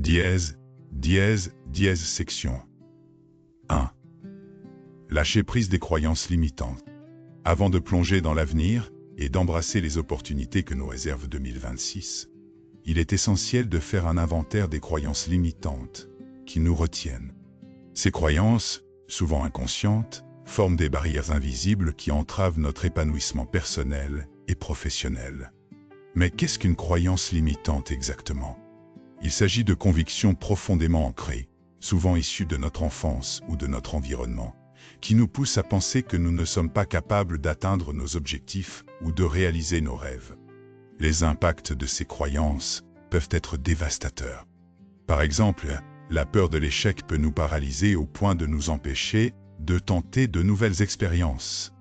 dièse section 1. Lâcher prise des croyances limitantes. Avant de plonger dans l'avenir et d'embrasser les opportunités que nous réserve 2026, il est essentiel de faire un inventaire des croyances limitantes qui nous retiennent. Ces croyances, souvent inconscientes, forment des barrières invisibles qui entravent notre épanouissement personnel et professionnel. Mais qu'est-ce qu'une croyance limitante exactement? Il s'agit de convictions profondément ancrées, souvent issues de notre enfance ou de notre environnement, qui nous poussent à penser que nous ne sommes pas capables d'atteindre nos objectifs ou de réaliser nos rêves. Les impacts de ces croyances peuvent être dévastateurs. Par exemple, la peur de l'échec peut nous paralyser au point de nous empêcher de tenter de nouvelles expériences.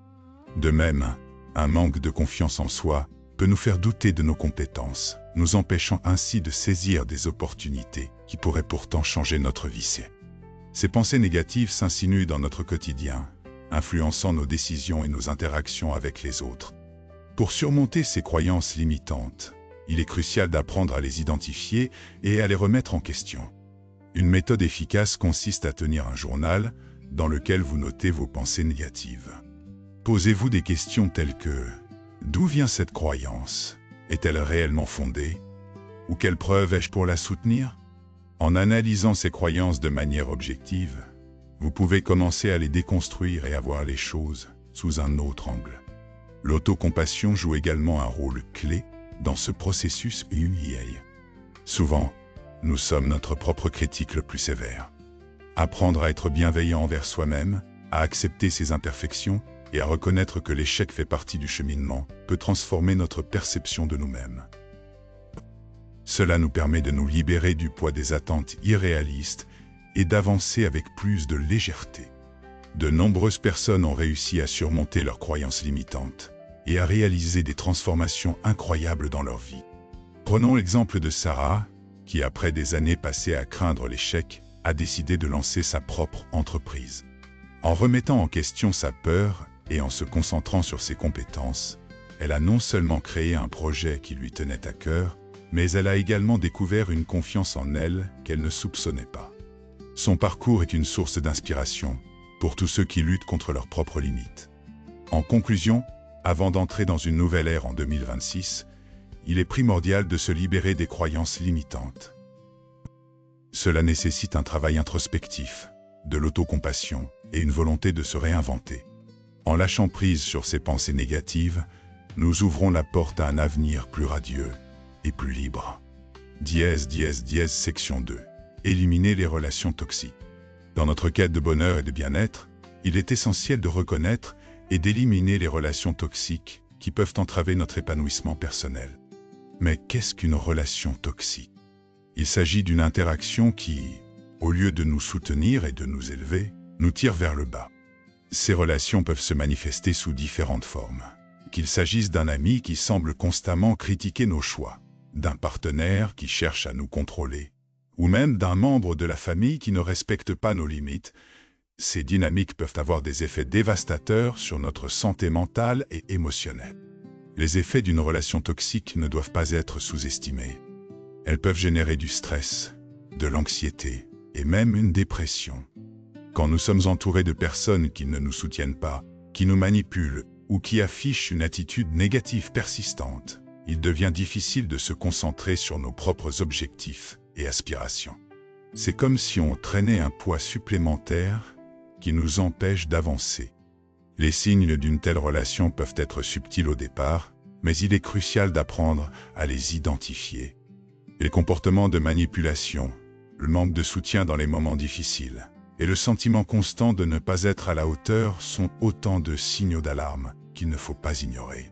De même, un manque de confiance en soi peut nous faire douter de nos compétences, nous empêchant ainsi de saisir des opportunités qui pourraient pourtant changer notre vie. Ces pensées négatives s'insinuent dans notre quotidien, influençant nos décisions et nos interactions avec les autres. Pour surmonter ces croyances limitantes, il est crucial d'apprendre à les identifier et à les remettre en question. Une méthode efficace consiste à tenir un journal dans lequel vous notez vos pensées négatives. Posez-vous des questions telles que: d'où vient cette croyance? Est-elle réellement fondée? Ou quelle preuve ai-je pour la soutenir? En analysant ces croyances de manière objective, vous pouvez commencer à les déconstruire et à voir les choses sous un autre angle. L'autocompassion joue également un rôle clé dans ce processus. Souvent, nous sommes notre propre critique le plus sévère. Apprendre à être bienveillant envers soi-même, à accepter ses imperfections et à reconnaître que l'échec fait partie du cheminement peut transformer notre perception de nous-mêmes. Cela nous permet de nous libérer du poids des attentes irréalistes et d'avancer avec plus de légèreté. De nombreuses personnes ont réussi à surmonter leurs croyances limitantes et à réaliser des transformations incroyables dans leur vie. Prenons l'exemple de Sarah, qui après des années passées à craindre l'échec, a décidé de lancer sa propre entreprise. En remettant en question sa peur et en se concentrant sur ses compétences, elle a non seulement créé un projet qui lui tenait à cœur, mais elle a également découvert une confiance en elle qu'elle ne soupçonnait pas. Son parcours est une source d'inspiration pour tous ceux qui luttent contre leurs propres limites. En conclusion, avant d'entrer dans une nouvelle ère en 2026, il est primordial de se libérer des croyances limitantes. Cela nécessite un travail introspectif, de l'autocompassion et une volonté de se réinventer. En lâchant prise sur ces pensées négatives, nous ouvrons la porte à un avenir plus radieux et plus libre. Section 2. Éliminer les relations toxiques. Dans notre quête de bonheur et de bien-être, il est essentiel de reconnaître et d'éliminer les relations toxiques qui peuvent entraver notre épanouissement personnel. Mais qu'est-ce qu'une relation toxique? Il s'agit d'une interaction qui, au lieu de nous soutenir et de nous élever, nous tire vers le bas. Ces relations peuvent se manifester sous différentes formes. Qu'il s'agisse d'un ami qui semble constamment critiquer nos choix, d'un partenaire qui cherche à nous contrôler, ou même d'un membre de la famille qui ne respecte pas nos limites, ces dynamiques peuvent avoir des effets dévastateurs sur notre santé mentale et émotionnelle. Les effets d'une relation toxique ne doivent pas être sous-estimés. Elles peuvent générer du stress, de l'anxiété et même une dépression. Quand nous sommes entourés de personnes qui ne nous soutiennent pas, qui nous manipulent ou qui affichent une attitude négative persistante, il devient difficile de se concentrer sur nos propres objectifs et aspirations. C'est comme si on traînait un poids supplémentaire qui nous empêche d'avancer. Les signes d'une telle relation peuvent être subtils au départ, mais il est crucial d'apprendre à les identifier. Les comportements de manipulation, le manque de soutien dans les moments difficiles, et le sentiment constant de ne pas être à la hauteur sont autant de signaux d'alarme qu'il ne faut pas ignorer.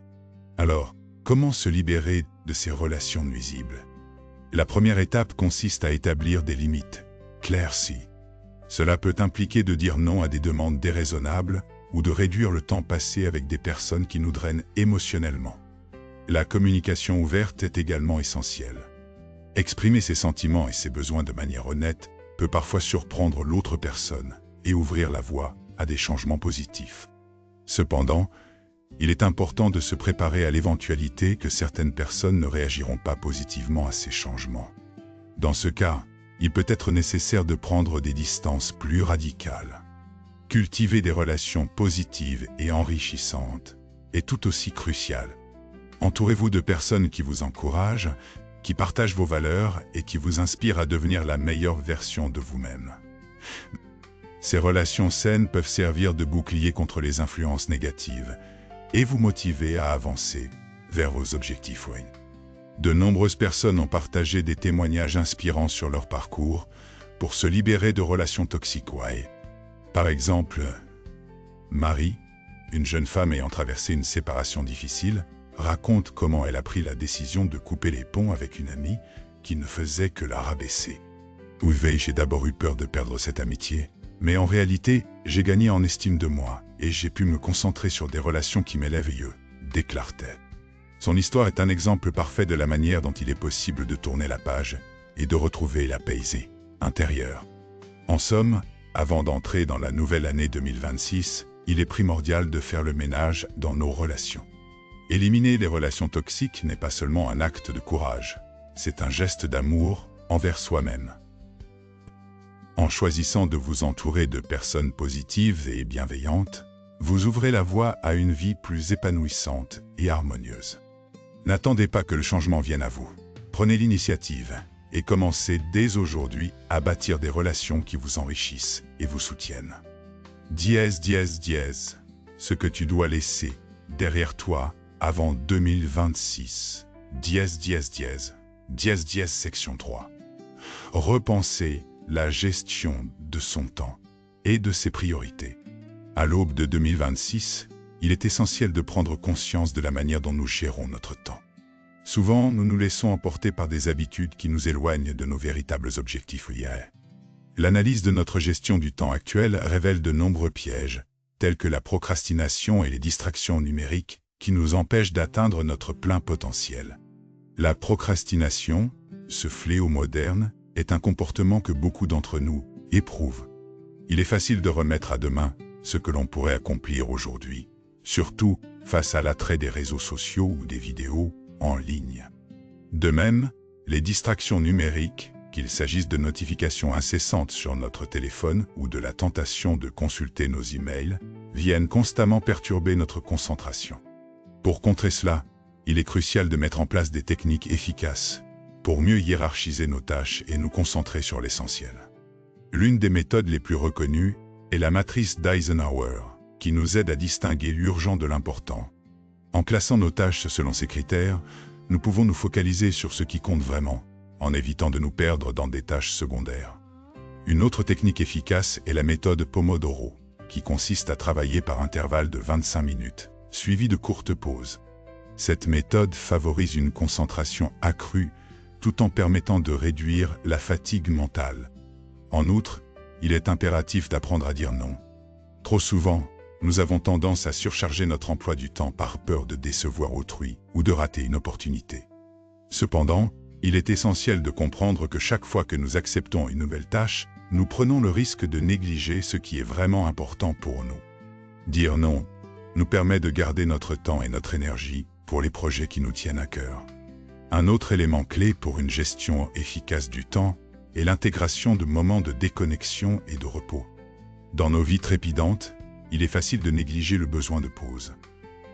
Alors, comment se libérer de ces relations nuisibles? La première étape consiste à établir des limites claires. Cela peut impliquer de dire non à des demandes déraisonnables ou de réduire le temps passé avec des personnes qui nous drainent émotionnellement. La communication ouverte est également essentielle. Exprimer ses sentiments et ses besoins de manière honnête peut parfois surprendre l'autre personne et ouvrir la voie à des changements positifs. Cependant, il est important de se préparer à l'éventualité que certaines personnes ne réagiront pas positivement à ces changements. Dans ce cas, il peut être nécessaire de prendre des distances plus radicales. Cultiver des relations positives et enrichissantes est tout aussi crucial. Entourez-vous de personnes qui vous encouragent, qui partagent vos valeurs et qui vous inspirent à devenir la meilleure version de vous-même. Ces relations saines peuvent servir de bouclier contre les influences négatives et vous motiver à avancer vers vos objectifs. De nombreuses personnes ont partagé des témoignages inspirants sur leur parcours pour se libérer de relations toxiques. Par exemple, Marie, une jeune femme ayant traversé une séparation difficile, raconte comment elle a pris la décision de couper les ponts avec une amie qui ne faisait que la rabaisser. J'ai d'abord eu peur de perdre cette amitié, mais en réalité, j'ai gagné en estime de moi et j'ai pu me concentrer sur des relations qui m'élèvent, déclare-t-elle. Son histoire est un exemple parfait de la manière dont il est possible de tourner la page et de retrouver la paix intérieure. En somme, avant d'entrer dans la nouvelle année 2026, il est primordial de faire le ménage dans nos relations. Éliminer les relations toxiques n'est pas seulement un acte de courage, c'est un geste d'amour envers soi-même. En choisissant de vous entourer de personnes positives et bienveillantes, vous ouvrez la voie à une vie plus épanouissante et harmonieuse. N'attendez pas que le changement vienne à vous. Prenez l'initiative et commencez dès aujourd'hui à bâtir des relations qui vous enrichissent et vous soutiennent. Ce que tu dois laisser derrière toi avant 2026. Section 3. Repenser la gestion de son temps et de ses priorités. À l'aube de 2026, il est essentiel de prendre conscience de la manière dont nous gérons notre temps. Souvent, nous nous laissons emporter par des habitudes qui nous éloignent de nos véritables objectifs. L'analyse de notre gestion du temps actuel révèle de nombreux pièges, tels que la procrastination et les distractions numériques, qui nous empêchent d'atteindre notre plein potentiel. La procrastination, ce fléau moderne, est un comportement que beaucoup d'entre nous éprouvent. Il est facile de remettre à demain ce que l'on pourrait accomplir aujourd'hui, surtout face à l'attrait des réseaux sociaux ou des vidéos en ligne. De même, les distractions numériques, qu'il s'agisse de notifications incessantes sur notre téléphone ou de la tentation de consulter nos emails, viennent constamment perturber notre concentration. Pour contrer cela, il est crucial de mettre en place des techniques efficaces pour mieux hiérarchiser nos tâches et nous concentrer sur l'essentiel. L'une des méthodes les plus reconnues est la matrice d'Eisenhower, qui nous aide à distinguer l'urgent de l'important. En classant nos tâches selon ces critères, nous pouvons nous focaliser sur ce qui compte vraiment, en évitant de nous perdre dans des tâches secondaires. Une autre technique efficace est la méthode Pomodoro, qui consiste à travailler par intervalles de 25 minutes, suivies de courtes pauses. Cette méthode favorise une concentration accrue, tout en permettant de réduire la fatigue mentale. En outre, il est impératif d'apprendre à dire non. Trop souvent, nous avons tendance à surcharger notre emploi du temps par peur de décevoir autrui ou de rater une opportunité. Cependant, il est essentiel de comprendre que chaque fois que nous acceptons une nouvelle tâche, nous prenons le risque de négliger ce qui est vraiment important pour nous. Dire non nous permet de garder notre temps et notre énergie pour les projets qui nous tiennent à cœur. Un autre élément clé pour une gestion efficace du temps est l'intégration de moments de déconnexion et de repos. Dans nos vies trépidantes, il est facile de négliger le besoin de pause.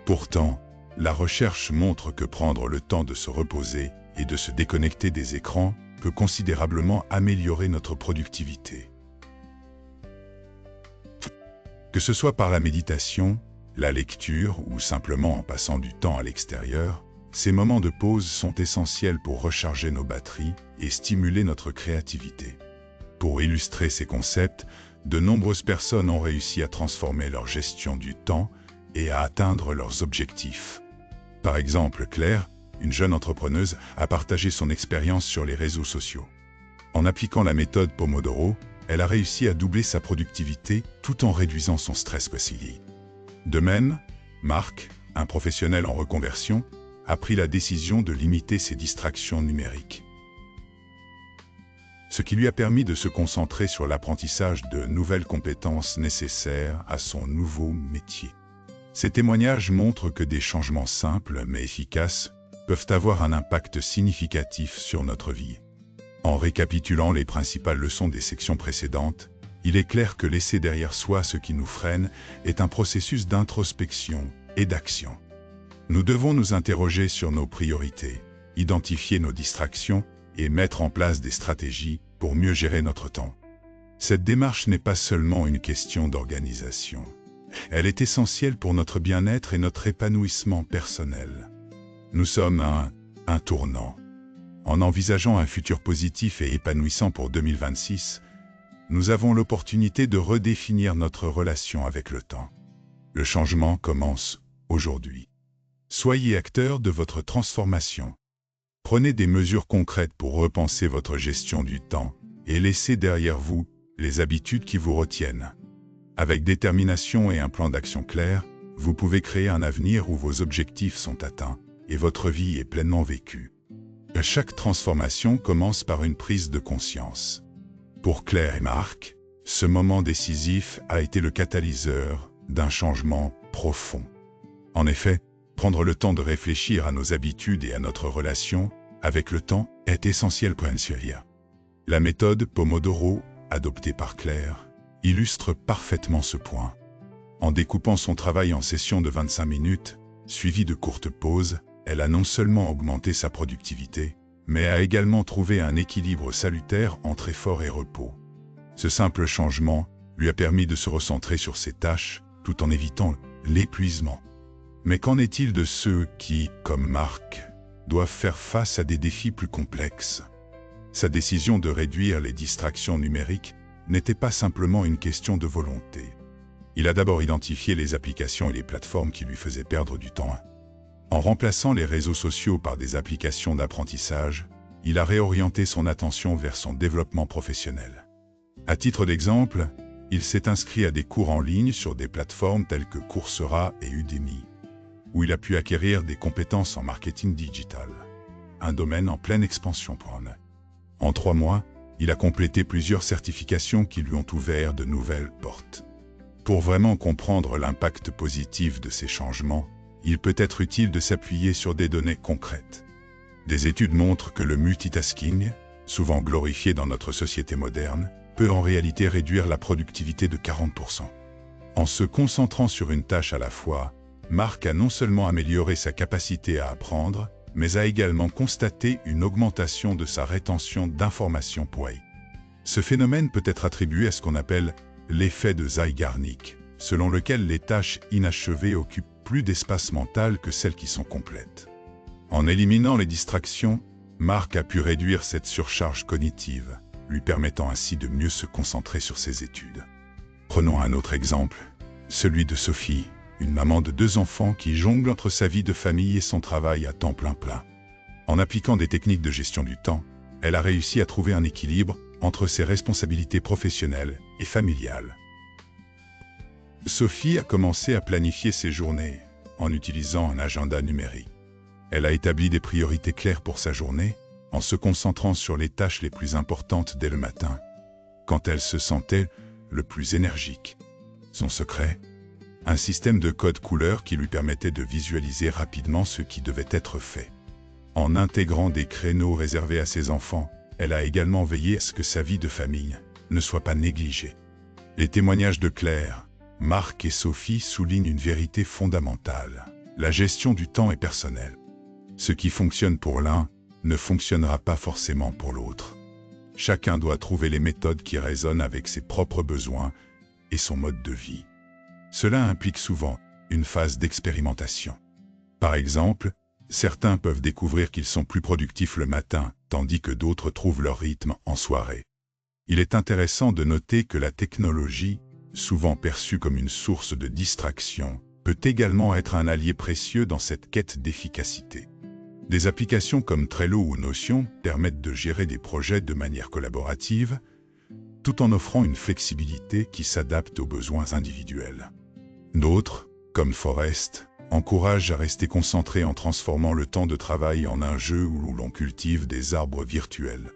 Pourtant, la recherche montre que prendre le temps de se reposer et de se déconnecter des écrans peut considérablement améliorer notre productivité. Que ce soit par la méditation, la lecture ou simplement en passant du temps à l'extérieur, ces moments de pause sont essentiels pour recharger nos batteries et stimuler notre créativité. Pour illustrer ces concepts, de nombreuses personnes ont réussi à transformer leur gestion du temps et à atteindre leurs objectifs. Par exemple, Claire, une jeune entrepreneuse, a partagé son expérience sur les réseaux sociaux. En appliquant la méthode Pomodoro, elle a réussi à doubler sa productivité tout en réduisant son stress quotidien. De même, Marc, un professionnel en reconversion, a pris la décision de limiter ses distractions numériques, ce qui lui a permis de se concentrer sur l'apprentissage de nouvelles compétences nécessaires à son nouveau métier. Ces témoignages montrent que des changements simples mais efficaces peuvent avoir un impact significatif sur notre vie. En récapitulant les principales leçons des sections précédentes, il est clair que laisser derrière soi ce qui nous freine est un processus d'introspection et d'action. Nous devons nous interroger sur nos priorités, identifier nos distractions et mettre en place des stratégies pour mieux gérer notre temps. Cette démarche n'est pas seulement une question d'organisation. Elle est essentielle pour notre bien-être et notre épanouissement personnel. Nous sommes à un tournant. En envisageant un futur positif et épanouissant pour 2026, nous avons l'opportunité de redéfinir notre relation avec le temps. Le changement commence aujourd'hui. Soyez acteur de votre transformation. Prenez des mesures concrètes pour repenser votre gestion du temps et laissez derrière vous les habitudes qui vous retiennent. Avec détermination et un plan d'action clair, vous pouvez créer un avenir où vos objectifs sont atteints et votre vie est pleinement vécue. Chaque transformation commence par une prise de conscience. Pour Claire et Marc, ce moment décisif a été le catalyseur d'un changement profond. En effet, prendre le temps de réfléchir à nos habitudes et à notre relation avec le temps est essentiel pour Ancelia. La méthode Pomodoro, adoptée par Claire, illustre parfaitement ce point. En découpant son travail en sessions de 25 minutes, suivies de courtes pauses, elle a non seulement augmenté sa productivité, mais a également trouvé un équilibre salutaire entre effort et repos. Ce simple changement lui a permis de se recentrer sur ses tâches, tout en évitant l'épuisement. Mais qu'en est-il de ceux qui, comme Marc, doivent faire face à des défis plus complexes? Sa décision de réduire les distractions numériques n'était pas simplement une question de volonté. Il a d'abord identifié les applications et les plateformes qui lui faisaient perdre du temps. En remplaçant les réseaux sociaux par des applications d'apprentissage, il a réorienté son attention vers son développement professionnel. À titre d'exemple, il s'est inscrit à des cours en ligne sur des plateformes telles que Coursera et Udemy, où il a pu acquérir des compétences en marketing digital, un domaine en pleine expansion pour lui. En 3 mois, il a complété plusieurs certifications qui lui ont ouvert de nouvelles portes. Pour vraiment comprendre l'impact positif de ces changements, il peut être utile de s'appuyer sur des données concrètes. Des études montrent que le multitasking, souvent glorifié dans notre société moderne, peut en réalité réduire la productivité de 40%. En se concentrant sur une tâche à la fois, Marc a non seulement amélioré sa capacité à apprendre, mais a également constaté une augmentation de sa rétention d'informations pour lui. Ce phénomène peut être attribué à ce qu'on appelle l'effet de Zeigarnik, selon lequel les tâches inachevées occupent plus d'espace mental que celles qui sont complètes. En éliminant les distractions, Marc a pu réduire cette surcharge cognitive, lui permettant ainsi de mieux se concentrer sur ses études. Prenons un autre exemple, celui de Sophie, une maman de 2 enfants qui jongle entre sa vie de famille et son travail à temps plein. En appliquant des techniques de gestion du temps, elle a réussi à trouver un équilibre entre ses responsabilités professionnelles et familiales. Sophie a commencé à planifier ses journées en utilisant un agenda numérique. Elle a établi des priorités claires pour sa journée en se concentrant sur les tâches les plus importantes dès le matin, quand elle se sentait le plus énergique. Son secret ? Un système de code couleur qui lui permettait de visualiser rapidement ce qui devait être fait. En intégrant des créneaux réservés à ses enfants, elle a également veillé à ce que sa vie de famille ne soit pas négligée. Les témoignages de Claire, Marc et Sophie soulignent une vérité fondamentale. La gestion du temps est personnelle. Ce qui fonctionne pour l'un ne fonctionnera pas forcément pour l'autre. Chacun doit trouver les méthodes qui résonnent avec ses propres besoins et son mode de vie. Cela implique souvent une phase d'expérimentation. Par exemple, certains peuvent découvrir qu'ils sont plus productifs le matin, tandis que d'autres trouvent leur rythme en soirée. Il est intéressant de noter que la technologie, souvent perçue comme une source de distraction, peut également être un allié précieux dans cette quête d'efficacité. Des applications comme Trello ou Notion permettent de gérer des projets de manière collaborative, tout en offrant une flexibilité qui s'adapte aux besoins individuels. D'autres, comme Forest, encouragent à rester concentré en transformant le temps de travail en un jeu où l'on cultive des arbres virtuels.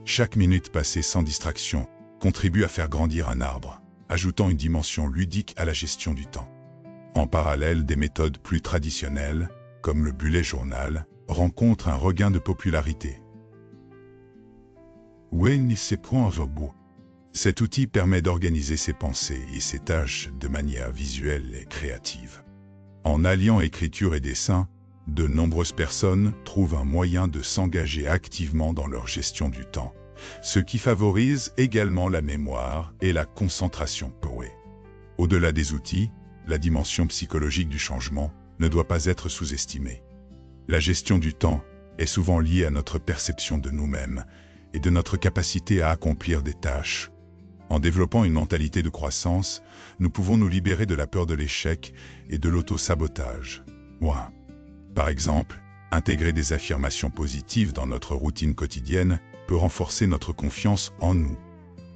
Chaque minute passée sans distraction contribue à faire grandir un arbre, ajoutant une dimension ludique à la gestion du temps. En parallèle, des méthodes plus traditionnelles, comme le bullet journal, rencontrent un regain de popularité. Wen robot. Cet outil permet d'organiser ses pensées et ses tâches de manière visuelle et créative. En alliant écriture et dessin, de nombreuses personnes trouvent un moyen de s'engager activement dans leur gestion du temps, ce qui favorise également la mémoire et la concentration. Au-delà des outils, la dimension psychologique du changement ne doit pas être sous-estimée. La gestion du temps est souvent liée à notre perception de nous-mêmes et de notre capacité à accomplir des tâches. En développant une mentalité de croissance, nous pouvons nous libérer de la peur de l'échec et de l'auto-sabotage. Par exemple, intégrer des affirmations positives dans notre routine quotidienne peut renforcer notre confiance en nous.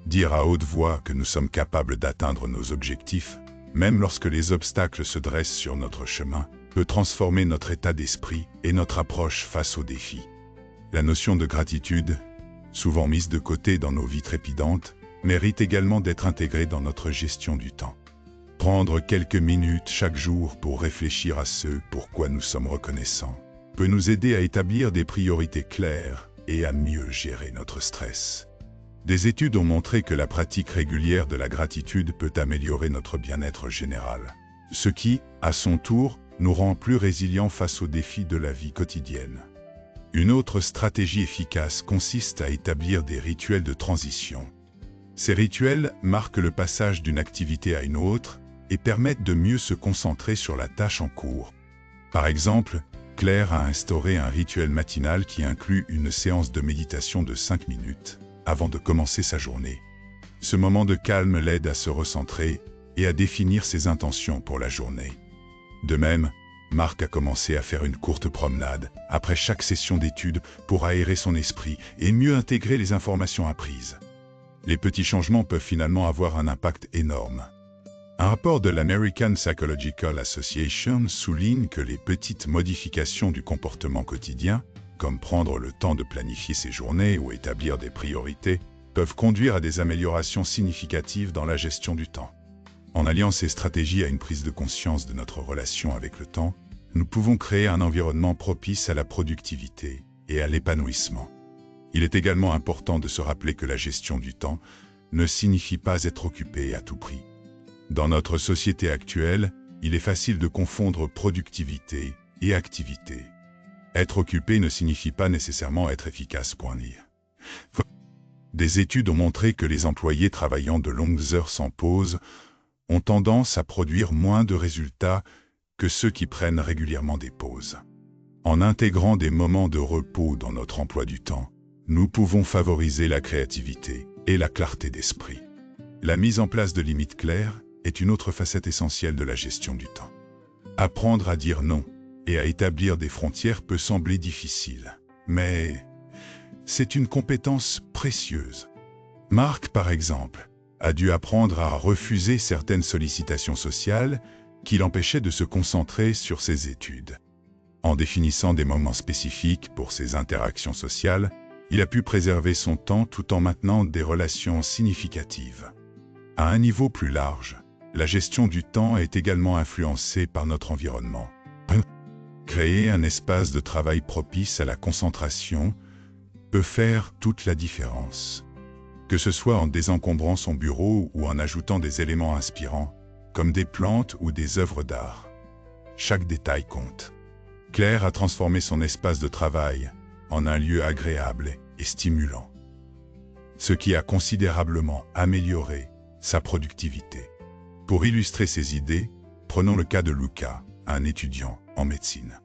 Dire à haute voix que nous sommes capables d'atteindre nos objectifs, même lorsque les obstacles se dressent sur notre chemin, peut transformer notre état d'esprit et notre approche face aux défis. La notion de gratitude, souvent mise de côté dans nos vies trépidantes, mérite également d'être intégrée dans notre gestion du temps. Prendre quelques minutes chaque jour pour réfléchir à ce pourquoi nous sommes reconnaissants peut nous aider à établir des priorités claires et à mieux gérer notre stress. Des études ont montré que la pratique régulière de la gratitude peut améliorer notre bien-être général, ce qui, à son tour, nous rend plus résilients face aux défis de la vie quotidienne. Une autre stratégie efficace consiste à établir des rituels de transition. Ces rituels marquent le passage d'une activité à une autre et permettent de mieux se concentrer sur la tâche en cours. Par exemple, Claire a instauré un rituel matinal qui inclut une séance de méditation de 5 minutes avant de commencer sa journée. Ce moment de calme l'aide à se recentrer et à définir ses intentions pour la journée. De même, Marc a commencé à faire une courte promenade après chaque session d'études pour aérer son esprit et mieux intégrer les informations apprises. Les petits changements peuvent finalement avoir un impact énorme. Un rapport de l'American Psychological Association souligne que les petites modifications du comportement quotidien, comme prendre le temps de planifier ses journées ou établir des priorités, peuvent conduire à des améliorations significatives dans la gestion du temps. En alliant ces stratégies à une prise de conscience de notre relation avec le temps, nous pouvons créer un environnement propice à la productivité et à l'épanouissement. Il est également important de se rappeler que la gestion du temps ne signifie pas être occupé à tout prix. Dans notre société actuelle, il est facile de confondre productivité et activité. Être occupé ne signifie pas nécessairement être efficace. Des études ont montré que les employés travaillant de longues heures sans pause ont tendance à produire moins de résultats que ceux qui prennent régulièrement des pauses. En intégrant des moments de repos dans notre emploi du temps, nous pouvons favoriser la créativité et la clarté d'esprit. La mise en place de limites claires est une autre facette essentielle de la gestion du temps. Apprendre à dire non et à établir des frontières peut sembler difficile, mais c'est une compétence précieuse. Marc, par exemple, a dû apprendre à refuser certaines sollicitations sociales qui l'empêchaient de se concentrer sur ses études. En définissant des moments spécifiques pour ses interactions sociales, il a pu préserver son temps tout en maintenant des relations significatives. À un niveau plus large, la gestion du temps est également influencée par notre environnement. Créer un espace de travail propice à la concentration peut faire toute la différence. Que ce soit en désencombrant son bureau ou en ajoutant des éléments inspirants, comme des plantes ou des œuvres d'art. Chaque détail compte. Claire a transformé son espace de travail en un lieu agréable et stimulant, ce qui a considérablement amélioré sa productivité. Pour illustrer ces idées, prenons le cas de Luca, un étudiant en médecine.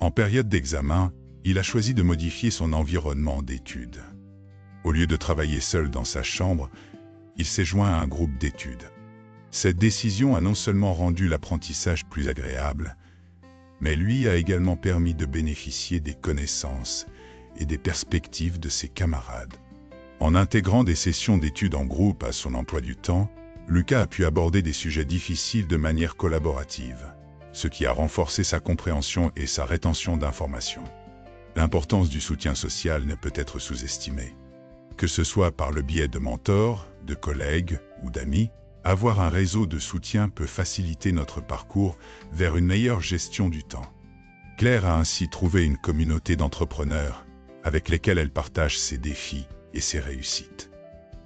En période d'examen, il a choisi de modifier son environnement d'études. Au lieu de travailler seul dans sa chambre, il s'est joint à un groupe d'études. Cette décision a non seulement rendu l'apprentissage plus agréable, mais lui a également permis de bénéficier des connaissances et des perspectives de ses camarades. En intégrant des sessions d'études en groupe à son emploi du temps, Lucas a pu aborder des sujets difficiles de manière collaborative, ce qui a renforcé sa compréhension et sa rétention d'informations. L'importance du soutien social ne peut être sous-estimée. Que ce soit par le biais de mentors, de collègues ou d'amis, avoir un réseau de soutien peut faciliter notre parcours vers une meilleure gestion du temps. Claire a ainsi trouvé une communauté d'entrepreneurs avec lesquels elle partage ses défis et ses réussites.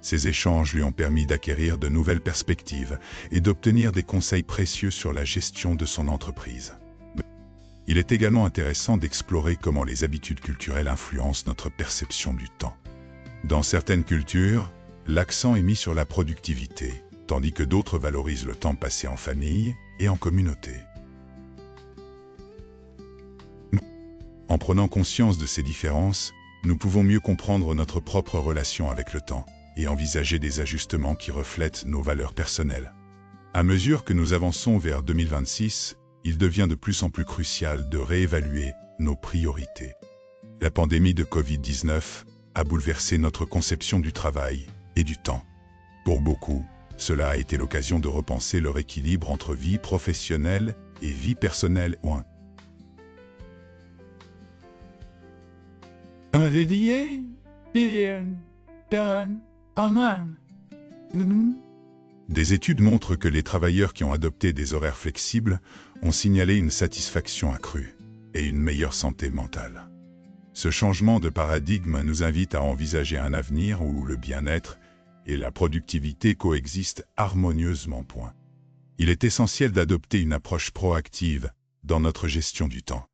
Ces échanges lui ont permis d'acquérir de nouvelles perspectives et d'obtenir des conseils précieux sur la gestion de son entreprise. Il est également intéressant d'explorer comment les habitudes culturelles influencent notre perception du temps. Dans certaines cultures, l'accent est mis sur la productivité, tandis que d'autres valorisent le temps passé en famille et en communauté. En prenant conscience de ces différences, nous pouvons mieux comprendre notre propre relation avec le temps et envisager des ajustements qui reflètent nos valeurs personnelles. À mesure que nous avançons vers 2026, il devient de plus en plus crucial de réévaluer nos priorités. La pandémie de Covid-19 a bouleversé notre conception du travail et du temps. Pour beaucoup, cela a été l'occasion de repenser leur équilibre entre vie professionnelle et vie personnelle. Des études montrent que les travailleurs qui ont adopté des horaires flexibles ont signalé une satisfaction accrue et une meilleure santé mentale. Ce changement de paradigme nous invite à envisager un avenir où le bien-être et la productivité coexistent harmonieusement. Il est essentiel d'adopter une approche proactive dans notre gestion du temps.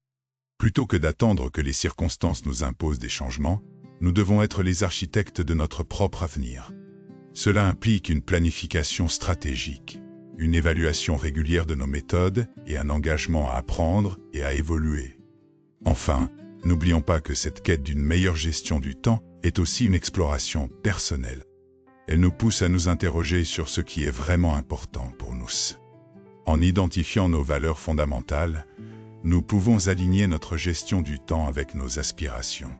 Plutôt que d'attendre que les circonstances nous imposent des changements, nous devons être les architectes de notre propre avenir. Cela implique une planification stratégique, une évaluation régulière de nos méthodes et un engagement à apprendre et à évoluer. Enfin, n'oublions pas que cette quête d'une meilleure gestion du temps est aussi une exploration personnelle. Elle nous pousse à nous interroger sur ce qui est vraiment important pour nous. En identifiant nos valeurs fondamentales, nous pouvons aligner notre gestion du temps avec nos aspirations.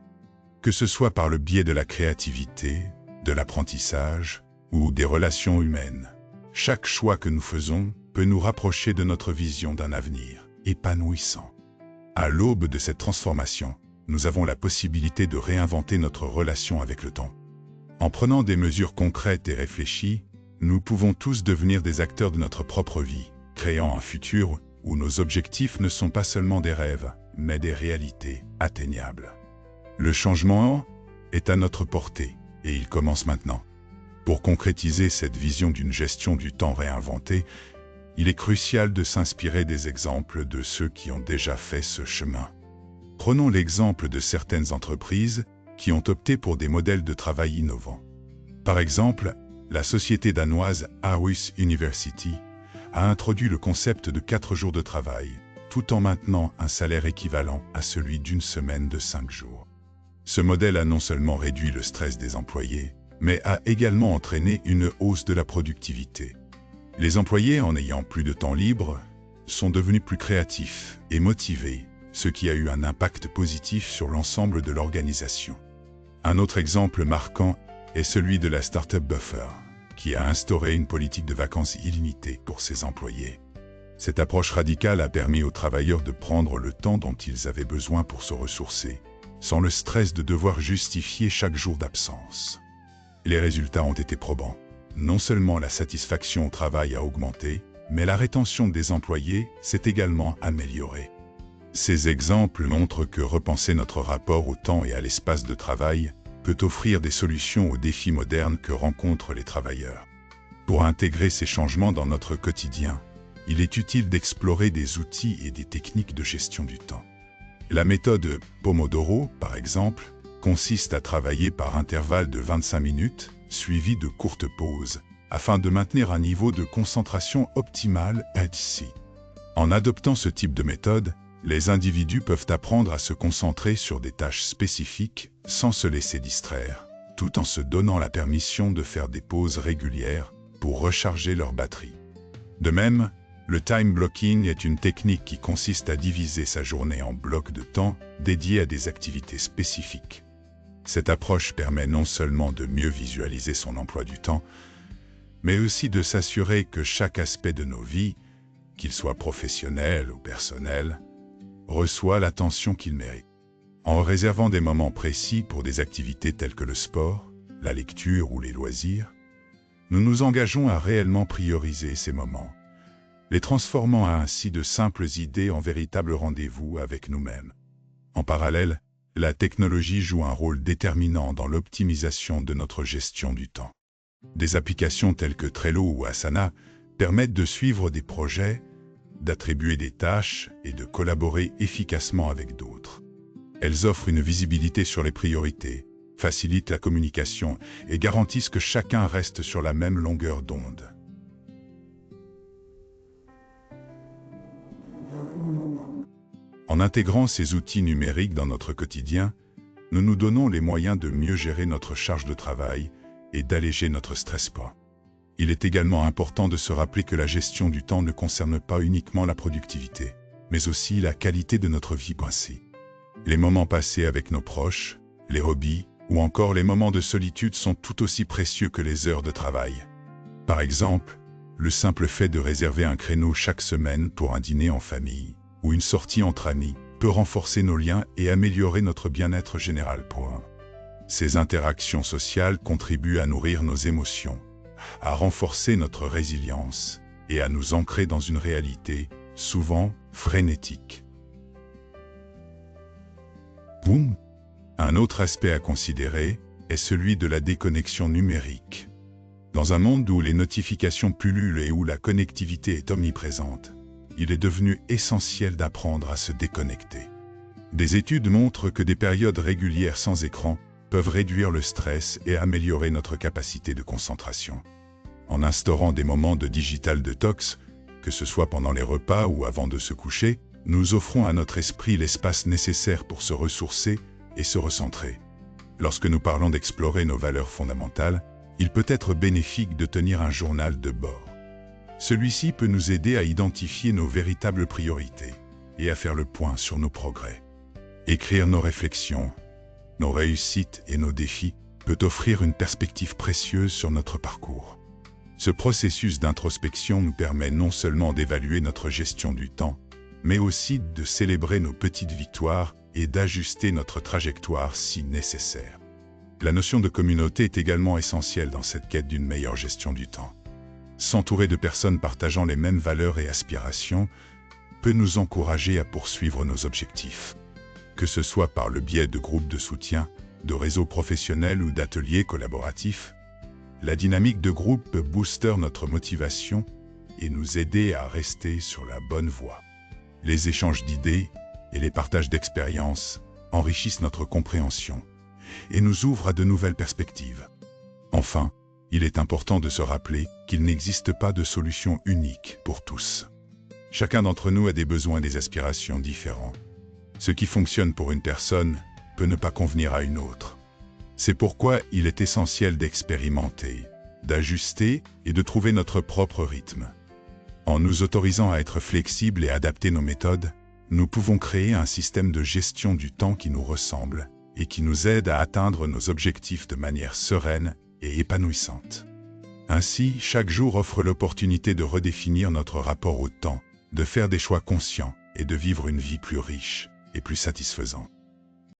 Que ce soit par le biais de la créativité, de l'apprentissage ou des relations humaines, chaque choix que nous faisons peut nous rapprocher de notre vision d'un avenir épanouissant. À l'aube de cette transformation, nous avons la possibilité de réinventer notre relation avec le temps. En prenant des mesures concrètes et réfléchies, nous pouvons tous devenir des acteurs de notre propre vie, créant un futur où nos objectifs ne sont pas seulement des rêves, mais des réalités atteignables. Le changement est à notre portée, et il commence maintenant. Pour concrétiser cette vision d'une gestion du temps réinventée, il est crucial de s'inspirer des exemples de ceux qui ont déjà fait ce chemin. Prenons l'exemple de certaines entreprises qui ont opté pour des modèles de travail innovants. Par exemple, la société danoise Aarhus University a introduit le concept de 4 jours de travail, tout en maintenant un salaire équivalent à celui d'une semaine de 5 jours. Ce modèle a non seulement réduit le stress des employés, mais a également entraîné une hausse de la productivité. Les employés, en ayant plus de temps libre, sont devenus plus créatifs et motivés, ce qui a eu un impact positif sur l'ensemble de l'organisation. Un autre exemple marquant est celui de la start-up Buffer, qui a instauré une politique de vacances illimitée pour ses employés. Cette approche radicale a permis aux travailleurs de prendre le temps dont ils avaient besoin pour se ressourcer, sans le stress de devoir justifier chaque jour d'absence. Les résultats ont été probants. Non seulement la satisfaction au travail a augmenté, mais la rétention des employés s'est également améliorée. Ces exemples montrent que repenser notre rapport au temps et à l'espace de travail peut offrir des solutions aux défis modernes que rencontrent les travailleurs. Pour intégrer ces changements dans notre quotidien, il est utile d'explorer des outils et des techniques de gestion du temps. La méthode Pomodoro, par exemple, consiste à travailler par intervalles de 25 minutes, suivies de courtes pauses, afin de maintenir un niveau de concentration optimal ici. En adoptant ce type de méthode, les individus peuvent apprendre à se concentrer sur des tâches spécifiques sans se laisser distraire, tout en se donnant la permission de faire des pauses régulières pour recharger leur batterie. De même, le time blocking est une technique qui consiste à diviser sa journée en blocs de temps dédiés à des activités spécifiques. Cette approche permet non seulement de mieux visualiser son emploi du temps, mais aussi de s'assurer que chaque aspect de nos vies, qu'il soit professionnel ou personnel, reçoit l'attention qu'il mérite. En réservant des moments précis pour des activités telles que le sport, la lecture ou les loisirs, nous nous engageons à réellement prioriser ces moments, les transformant ainsi de simples idées en véritables rendez-vous avec nous-mêmes. En parallèle, La technologie joue un rôle déterminant dans l'optimisation de notre gestion du temps. Des applications telles que Trello ou Asana permettent de suivre des projets, d'attribuer des tâches et de collaborer efficacement avec d'autres. Elles offrent une visibilité sur les priorités, facilitent la communication et garantissent que chacun reste sur la même longueur d'onde. En intégrant ces outils numériques dans notre quotidien, nous nous donnons les moyens de mieux gérer notre charge de travail et d'alléger notre stress. Il est également important de se rappeler que la gestion du temps ne concerne pas uniquement la productivité, mais aussi la qualité de notre vie passée. Les moments passés avec nos proches, les hobbies ou encore les moments de solitude sont tout aussi précieux que les heures de travail. Par exemple, le simple fait de réserver un créneau chaque semaine pour un dîner en famille ou une sortie entre amis peut renforcer nos liens et améliorer notre bien-être général. Ces interactions sociales contribuent à nourrir nos émotions, à renforcer notre résilience et à nous ancrer dans une réalité, souvent frénétique. Boum! Un autre aspect à considérer est celui de la déconnexion numérique. Dans un monde où les notifications pullulent et où la connectivité est omniprésente, il est devenu essentiel d'apprendre à se déconnecter. Des études montrent que des périodes régulières sans écran peuvent réduire le stress et améliorer notre capacité de concentration. En instaurant des moments de digital detox, que ce soit pendant les repas ou avant de se coucher, nous offrons à notre esprit l'espace nécessaire pour se ressourcer et se recentrer. Lorsque nous parlons d'explorer nos valeurs fondamentales, il peut être bénéfique de tenir un journal de bord. Celui-ci peut nous aider à identifier nos véritables priorités et à faire le point sur nos progrès. Écrire nos réflexions, nos réussites et nos défis peut offrir une perspective précieuse sur notre parcours. Ce processus d'introspection nous permet non seulement d'évaluer notre gestion du temps, mais aussi de célébrer nos petites victoires et d'ajuster notre trajectoire si nécessaire. La notion de communauté est également essentielle dans cette quête d'une meilleure gestion du temps. S'entourer de personnes partageant les mêmes valeurs et aspirations peut nous encourager à poursuivre nos objectifs. Que ce soit par le biais de groupes de soutien, de réseaux professionnels ou d'ateliers collaboratifs, la dynamique de groupe peut booster notre motivation et nous aider à rester sur la bonne voie. Les échanges d'idées et les partages d'expériences enrichissent notre compréhension et nous ouvrent à de nouvelles perspectives. Enfin, il est important de se rappeler qu'il n'existe pas de solution unique pour tous. Chacun d'entre nous a des besoins et des aspirations différents. Ce qui fonctionne pour une personne peut ne pas convenir à une autre. C'est pourquoi il est essentiel d'expérimenter, d'ajuster et de trouver notre propre rythme. En nous autorisant à être flexibles et adapter nos méthodes, nous pouvons créer un système de gestion du temps qui nous ressemble et qui nous aide à atteindre nos objectifs de manière sereine et épanouissante. Ainsi, chaque jour offre l'opportunité de redéfinir notre rapport au temps, de faire des choix conscients et de vivre une vie plus riche et plus satisfaisante.